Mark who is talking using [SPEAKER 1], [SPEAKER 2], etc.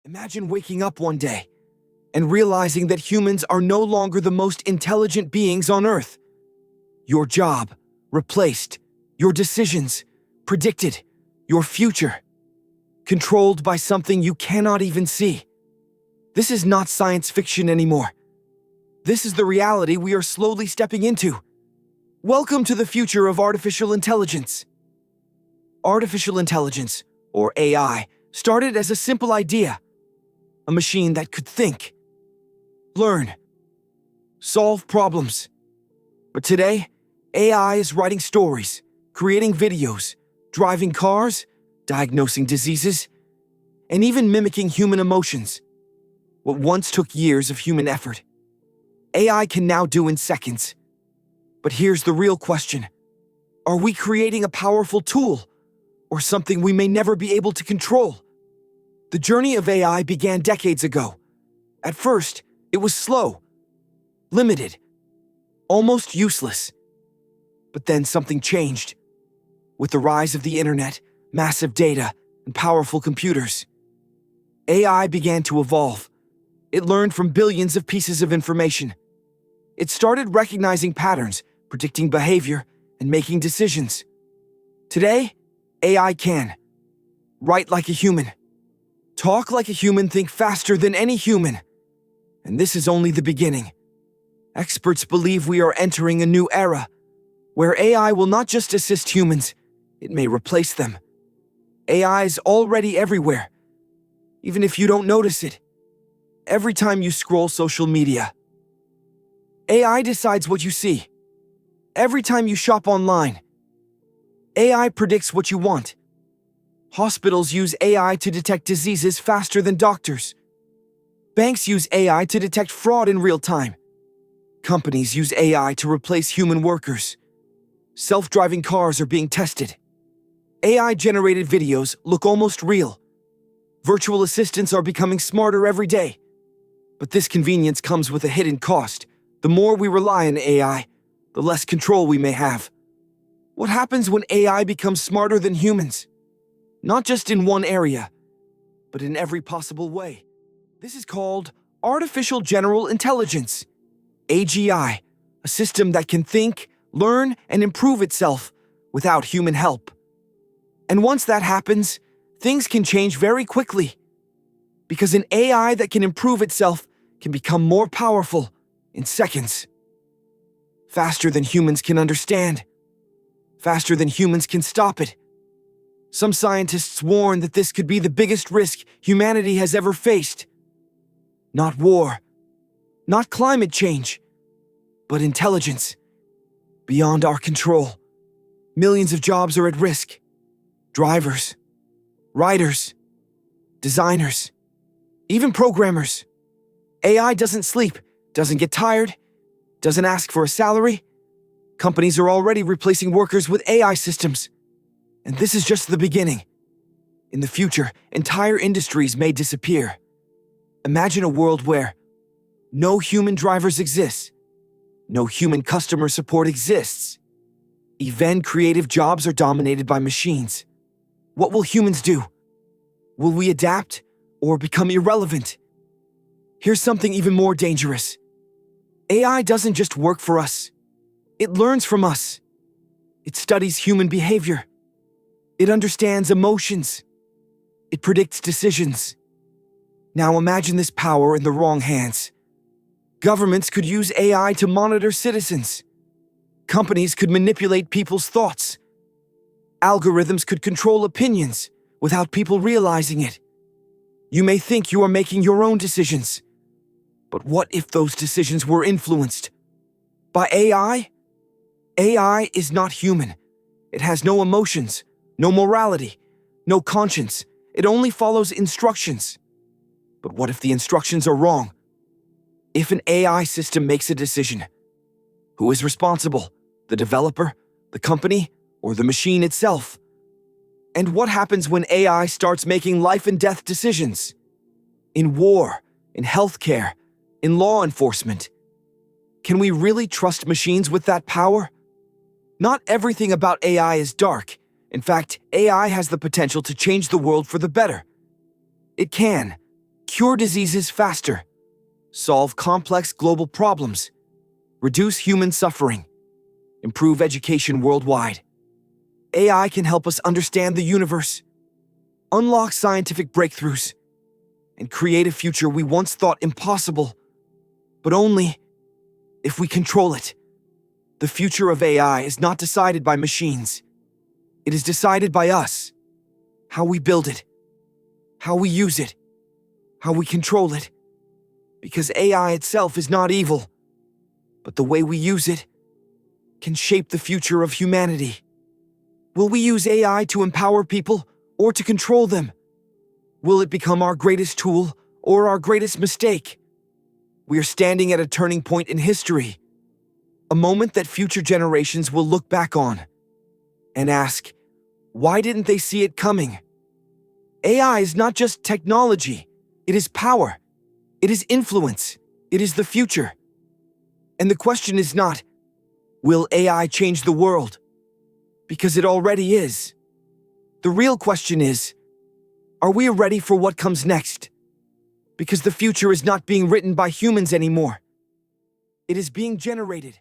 [SPEAKER 1] Imagine waking up one day and realizing that humans are no longer the most intelligent beings on Earth. Your job replaced, your decisions predicted, your future controlled by something you cannot even see. This is not science fiction anymore. This is the reality we are slowly stepping into. Welcome to the future of artificial intelligence. Artificial intelligence, or AI, started as a simple idea. A machine that could think, learn, solve problems. But today, AI is writing stories, creating videos, driving cars, diagnosing diseases, and even mimicking human emotions. What once took years of human effort, AI can now do in seconds. But here's the real question. Are we creating a powerful tool, or something we may never be able to control? The journey of AI began decades ago. At first, it was slow, limited, almost useless. But then something changed. With the rise of the internet, massive data, and powerful computers, AI began to evolve. It learned from billions of pieces of information. It started recognizing patterns, predicting behavior, and making decisions. Today, AI can write like a human, talk like a human, think faster than any human. And this is only the beginning. Experts believe we are entering a new era, where AI will not just assist humans, it may replace them. AI is already everywhere, even if you don't notice it. Every time you scroll social media, AI decides what you see. Every time you shop online, AI predicts what you want. Hospitals use AI to detect diseases faster than doctors. Banks use AI to detect fraud in real time. Companies use AI to replace human workers. Self-driving cars are being tested. AI-generated videos look almost real. Virtual assistants are becoming smarter every day. But this convenience comes with a hidden cost. The more we rely on AI, the less control we may have. What happens when AI becomes smarter than humans? Not just in one area, but in every possible way. This is called artificial general intelligence, AGI, a system that can think, learn, and improve itself without human help. And once that happens, things can change very quickly. Because an AI that can improve itself can become more powerful in seconds. Faster than humans can understand. Faster than humans can stop it. Some scientists warn that this could be the biggest risk humanity has ever faced. Not war, not climate change, but intelligence beyond our control. Millions of jobs are at risk. Drivers, writers, designers, even programmers. AI doesn't sleep, doesn't get tired, doesn't ask for a salary. Companies are already replacing workers with AI systems. And this is just the beginning. In the future, entire industries may disappear. Imagine a world where no human drivers exist, no human customer support exists. Even creative jobs are dominated by machines. What will humans do? Will we adapt or become irrelevant? Here's something even more dangerous. AI doesn't just work for us. It learns from us. It studies human behavior. It understands emotions. It predicts decisions. Now imagine this power in the wrong hands. Governments could use AI to monitor citizens. Companies could manipulate people's thoughts. Algorithms could control opinions without people realizing it. You may think you are making your own decisions. But what if those decisions were influenced by AI? AI is not human. It has no emotions, no morality, no conscience. It only follows instructions. But what if the instructions are wrong? If an AI system makes a decision, who is responsible? The developer, the company, or the machine itself? And what happens when AI starts making life and death decisions? In war, in healthcare, in law enforcement. Can we really trust machines with that power? Not everything about AI is dark. In fact, AI has the potential to change the world for the better. It can. cure diseases faster, solve complex global problems, reduce human suffering, improve education worldwide. AI can help us understand the universe, unlock scientific breakthroughs, and create a future we once thought impossible, but only if we control it. The future of AI is not decided by machines. It is decided by us. How we build it, how we use it, how we control it. Because AI itself is not evil, but the way we use it can shape the future of humanity. Will we use AI to empower people or to control them? Will it become our greatest tool or our greatest mistake? We are standing at a turning point in history, a moment that future generations will look back on and ask, why didn't they see it coming? AI is not just technology, it is power, it is influence, it is the future. And the question is not, will AI change the world? Because it already is. The real question is, are we ready for what comes next? Because the future is not being written by humans anymore. It is being generated.